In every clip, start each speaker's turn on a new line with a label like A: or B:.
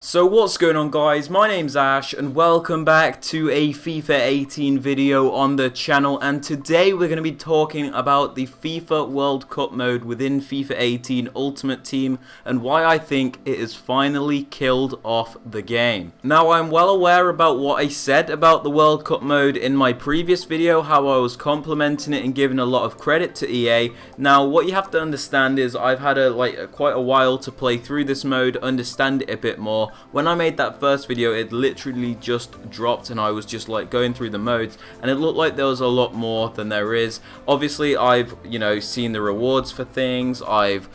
A: So what's going on, guys? My name's Ash and welcome back to a FIFA 18 video on the channel, and today we're going to be talking about the FIFA World Cup mode within FIFA 18 Ultimate Team and why I think it has finally killed off the game. Now, I'm well aware about what I said about the World Cup mode in my previous video, how I was complimenting it and giving a lot of credit to EA. Now, what you have to understand is I've had quite a while to play through this mode, understand it a bit more. When I made that first video, it literally just dropped and I was just like going through the modes, and it looked like there was a lot more than there is. Obviously, I've seen the rewards for things, I've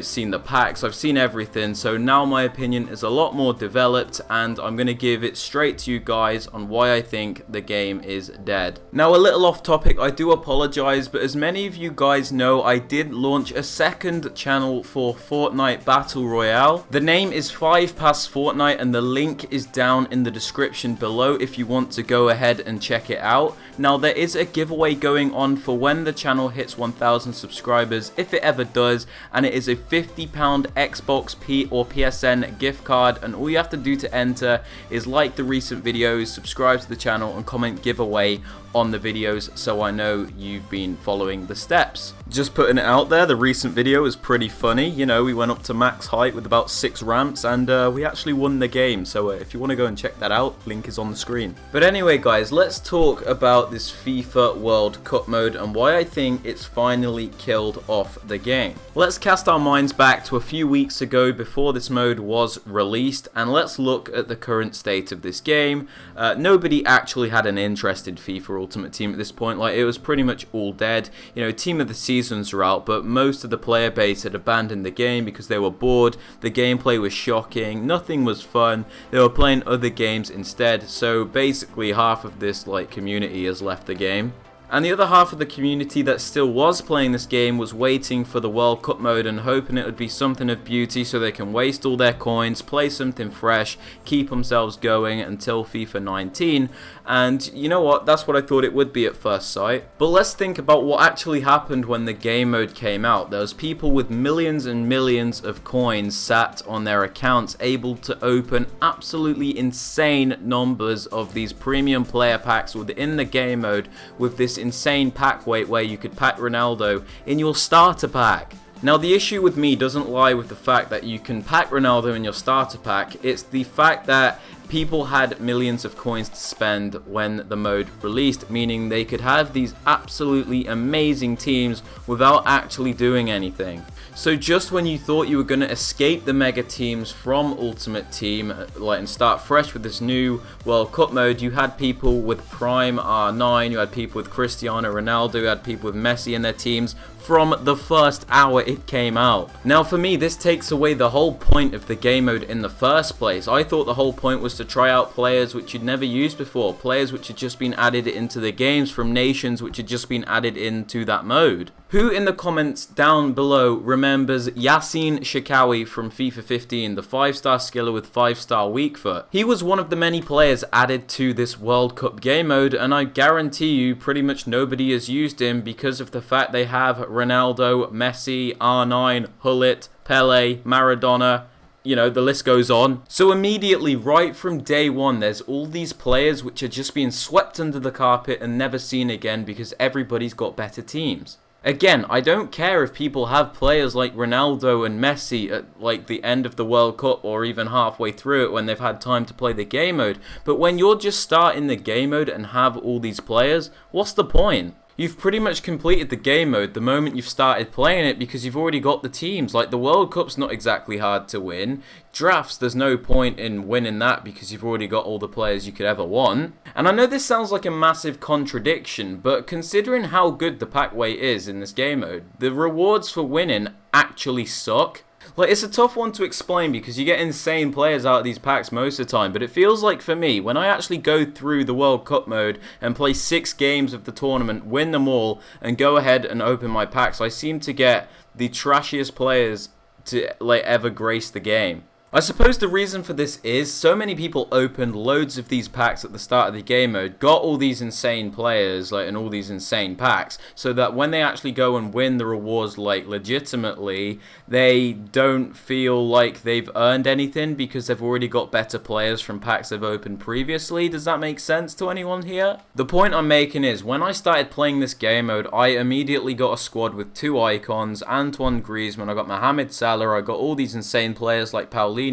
A: seen the packs, I've seen everything, so now my opinion is a lot more developed and I'm going to give it straight to you guys on why I think the game is dead. Now, a little off topic, I do apologize, but as many of you guys know, I did launch a second channel for Fortnite Battle Royale. The name is 5 Past Fortnite and the link is down in the description below if you want to go ahead and check it out. Now, there is a giveaway going on for when the channel hits 1,000 subscribers, if it ever does, and it is a £50 Xbox P or PSN gift card, and all you have to do to enter is like the recent videos, subscribe to the channel and comment giveaway on the videos so I know you've been following the steps. Just putting it out there, the recent video was pretty funny. We went up to max height with about 6 ramps and we actually won the game, so if you want to go and check that out, link is on the screen. But anyway guys, let's talk about this FIFA World Cup mode and why I think it's finally killed off the game. Let's cast our minds back to a few weeks ago before this mode was released, and let's look at the current state of this game. Nobody actually had an interest in FIFA Ultimate Team at this point. It was pretty much all dead. Team of the seasons are out, but most of the player base had abandoned the game because they were bored. The gameplay was shocking, nothing was fun, they were playing other games instead, so basically half of this community has left the game. And the other half of the community that still was playing this game was waiting for the World Cup mode and hoping it would be something of beauty so they can waste all their coins, play something fresh, keep themselves going until FIFA 19. And you know what, that's what I thought it would be at first sight. But let's think about what actually happened when the game mode came out. There was people with millions and millions of coins sat on their accounts, able to open absolutely insane numbers of these premium player packs within the game mode with this insane pack weight where you could pack Ronaldo in your starter pack. Now, the issue with me doesn't lie with the fact that you can pack Ronaldo in your starter pack, it's the fact that people had millions of coins to spend when the mode released, meaning they could have these absolutely amazing teams without actually doing anything. So just when you thought you were going to escape the mega teams from Ultimate Team and start fresh with this new World Cup mode, you had people with Prime R9, you had people with Cristiano Ronaldo, you had people with Messi in their teams from the first hour it came out. Now, for me, this takes away the whole point of the game mode in the first place. I thought the whole point was to try out players which you'd never used before, players which had just been added into the games from nations which had just been added into that mode. Who in the comments down below remembers Yassine Shakawi from FIFA 15, the 5-star skiller with 5-star weak foot? He was one of the many players added to this World Cup game mode, and I guarantee you pretty much nobody has used him because of the fact they have Ronaldo, Messi, R9, Hullet, Pele, Maradona. The list goes on. So immediately, right from day one, there's all these players which are just being swept under the carpet and never seen again because everybody's got better teams. Again, I don't care if people have players like Ronaldo and Messi at the end of the World Cup or even halfway through it when they've had time to play the game mode, but when you're just starting the game mode and have all these players, what's the point? You've pretty much completed the game mode the moment you've started playing it because you've already got the teams. The World Cup's not exactly hard to win. Drafts, there's no point in winning that because you've already got all the players you could ever want. And I know this sounds like a massive contradiction, but considering how good the pack weight is in this game mode, the rewards for winning actually suck. It's a tough one to explain because you get insane players out of these packs most of the time, but it feels like for me, when I actually go through the World Cup mode and play 6 games of the tournament, win them all, and go ahead and open my packs, I seem to get the trashiest players to ever grace the game. I suppose the reason for this is so many people opened loads of these packs at the start of the game mode, got all these insane players and all these insane packs, so that when they actually go and win the rewards legitimately, they don't feel like they've earned anything because they've already got better players from packs they've opened previously. Does that make sense to anyone here? The point I'm making is, when I started playing this game mode, I immediately got a squad with 2 icons, Antoine Griezmann, I got Mohamed Salah, I got all these insane players like Paulinho.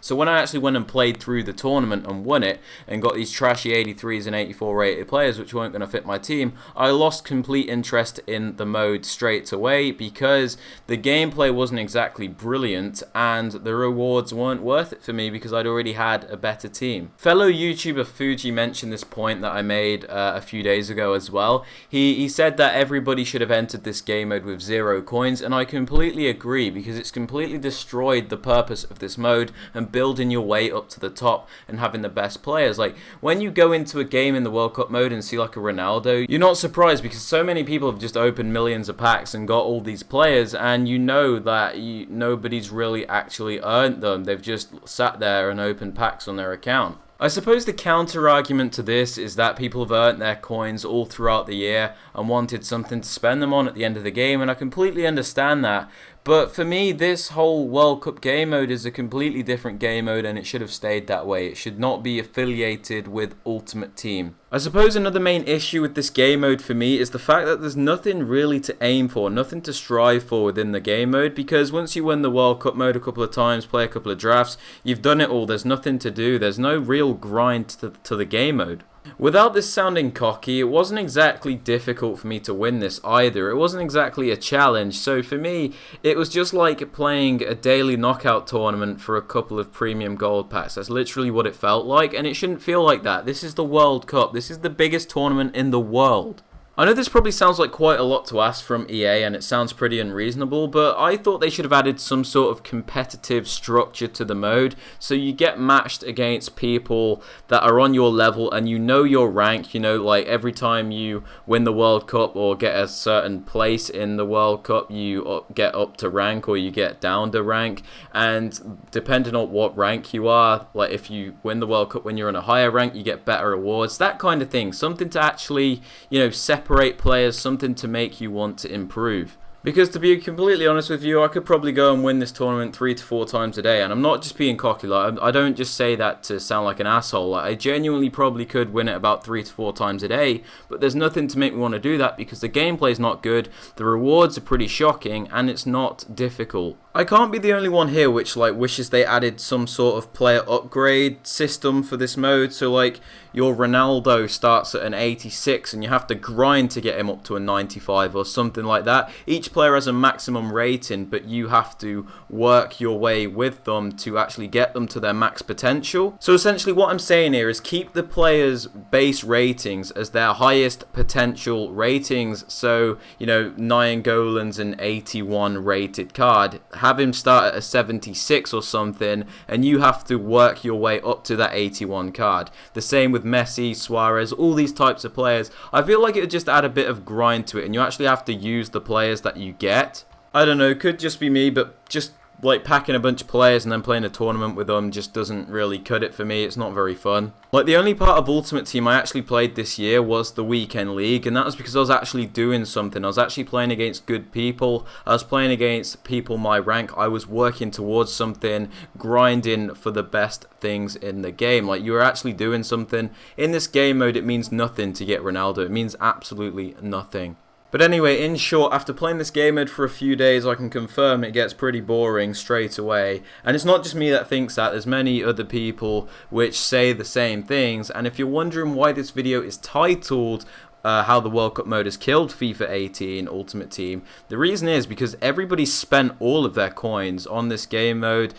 A: So when I actually went and played through the tournament and won it and got these trashy 83s and 84 rated players which weren't going to fit my team, I lost complete interest in the mode straight away because the gameplay wasn't exactly brilliant and the rewards weren't worth it for me because I'd already had a better team. Fellow YouTuber Fuji mentioned this point that I made a few days ago as well. He said that everybody should have entered this game mode with 0 coins, and I completely agree because it's completely destroyed the purpose of this mode and building your way up to the top and having the best players. Like, when you go into a game in the World Cup mode and see like a Ronaldo, you're not surprised because so many people have just opened millions of packs and got all these players, and you know that nobody's really actually earned them. They've just sat there and opened packs on their account. I suppose the counter argument to this is that people have earned their coins all throughout the year and wanted something to spend them on at the end of the game, and I completely understand that. But for me, this whole World Cup game mode is a completely different game mode and it should have stayed that way. It should not be affiliated with Ultimate Team. I suppose another main issue with this game mode for me is the fact that there's nothing really to aim for, nothing to strive for within the game mode, because once you win the World Cup mode a couple of times, play a couple of drafts, you've done it all. There's nothing to do. There's no real grind to the game mode. Without this sounding cocky, it wasn't exactly difficult for me to win this either. It wasn't exactly a challenge, so for me, it was just like playing a daily knockout tournament for a couple of premium gold packs. That's literally what it felt like, and it shouldn't feel like that. This is the World Cup. This is the biggest tournament in the world. I know this probably sounds like quite a lot to ask from EA and it sounds pretty unreasonable, but I thought they should have added some sort of competitive structure to the mode so you get matched against people that are on your level and you know your rank. You know, like every time you win the World Cup or get a certain place in the World Cup, you get up to rank or you get down to rank, and depending on what rank you are, like if you win the World Cup when you're in a higher rank, you get better rewards, that kind of thing. Something to actually, you know, separate players, something to make you want to improve. Because to be completely honest with you, I could probably go and win this tournament 3 to 4 times a day, and I'm not just being cocky. Like, I don't just say that to sound like an asshole. Like, I genuinely probably could win it about 3 to 4 times a day, but there's nothing to make me want to do that because the gameplay's not good, the rewards are pretty shocking, and it's not difficult. I can't be the only one here which wishes they added some sort of player upgrade system for this mode. So like your Ronaldo starts at an 86 and you have to grind to get him up to a 95 or something like that. Each player has a maximum rating, but you have to work your way with them to actually get them to their max potential. So essentially what I'm saying here is keep the players' base ratings as their highest potential ratings. So, you know, Nainggolan's an 81 rated card. Have him start at a 76 or something, and you have to work your way up to that 81 card. The same with Messi, Suarez, all these types of players. I feel like it would just add a bit of grind to it, and you actually have to use the players that you get. I don't know, could just be me, but just like packing a bunch of players and then playing a tournament with them just doesn't really cut it for me. It's not very fun. Like, the only part of Ultimate Team I actually played this year was the Weekend League, and that was because I was actually doing something. I was actually playing against good people. I was playing against people my rank. I was working towards something, grinding for the best things in the game. Like, you were actually doing something. In this game mode, it means nothing to get Ronaldo. It means absolutely nothing. But anyway, in short, after playing this game mode for a few days, I can confirm it gets pretty boring straight away. And it's not just me that thinks that, there's many other people which say the same things. And if you're wondering why this video is titled how the World Cup mode has killed FIFA 18 Ultimate Team, the reason is because everybody spent all of their coins on this game mode.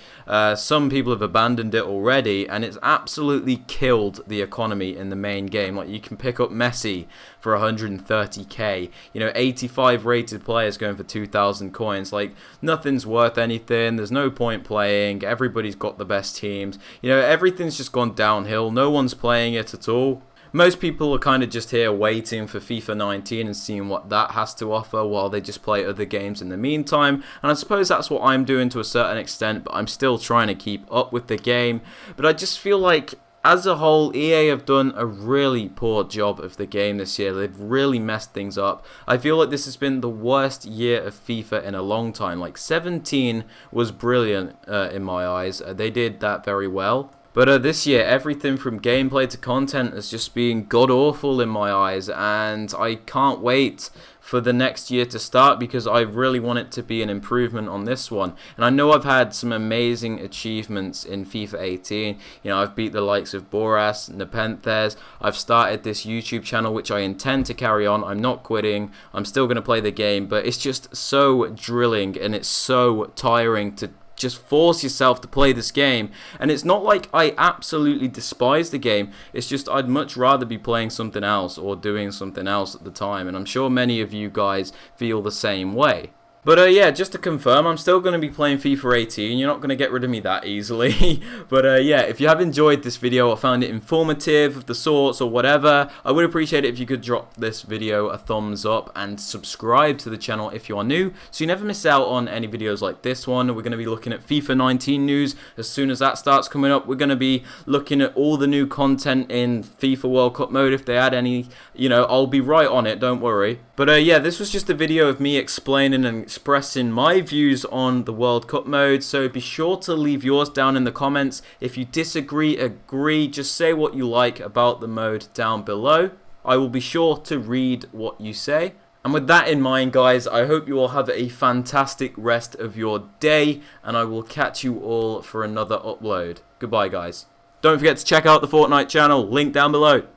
A: Some people have abandoned it already, and it's absolutely killed the economy in the main game. Like, you can pick up Messi for 130k, you know, 85 rated players going for 2,000 coins. Like, nothing's worth anything. There's no point playing. Everybody's got the best teams. You know, everything's just gone downhill. No one's playing it at all. Most people are kind of just here waiting for FIFA 19 and seeing what that has to offer while they just play other games in the meantime, and I suppose that's what I'm doing to a certain extent, but I'm still trying to keep up with the game. But I just feel like as a whole, EA have done a really poor job of the game this year. They've really messed things up. I feel like this has been the worst year of FIFA in a long time. Like 17 was brilliant in my eyes. They did that very well. But this year, everything from gameplay to content has just been god-awful in my eyes, and I can't wait for the next year to start because I really want it to be an improvement on this one. And I know I've had some amazing achievements in FIFA 18. You know, I've beat the likes of Boras, Nepenthes. I've started this YouTube channel, which I intend to carry on. I'm not quitting. I'm still going to play the game, but it's just so drilling and it's so tiring to just force yourself to play this game. And it's not like I absolutely despise the game, it's just I'd much rather be playing something else or doing something else at the time, and I'm sure many of you guys feel the same way. But yeah, just to confirm, I'm still going to be playing FIFA 18. You're not going to get rid of me that easily. But yeah, if you have enjoyed this video or found it informative of the sorts or whatever, I would appreciate it if you could drop this video a thumbs up and subscribe to the channel if you are new, so you never miss out on any videos like this one. We're going to be looking at FIFA 19 news as soon as that starts coming up. We're going to be looking at all the new content in FIFA World Cup mode. If they add any, you know, I'll be right on it, don't worry. But yeah, this was just a video of me explaining and expressing my views on the World Cup mode, so be sure to leave yours down in the comments. If you disagree, agree, just say what you like about the mode down below. I will be sure to read what you say. And with that in mind, guys, I hope you all have a fantastic rest of your day, and I will catch you all for another upload. Goodbye, guys. Don't forget to check out the Fortnite channel, link down below.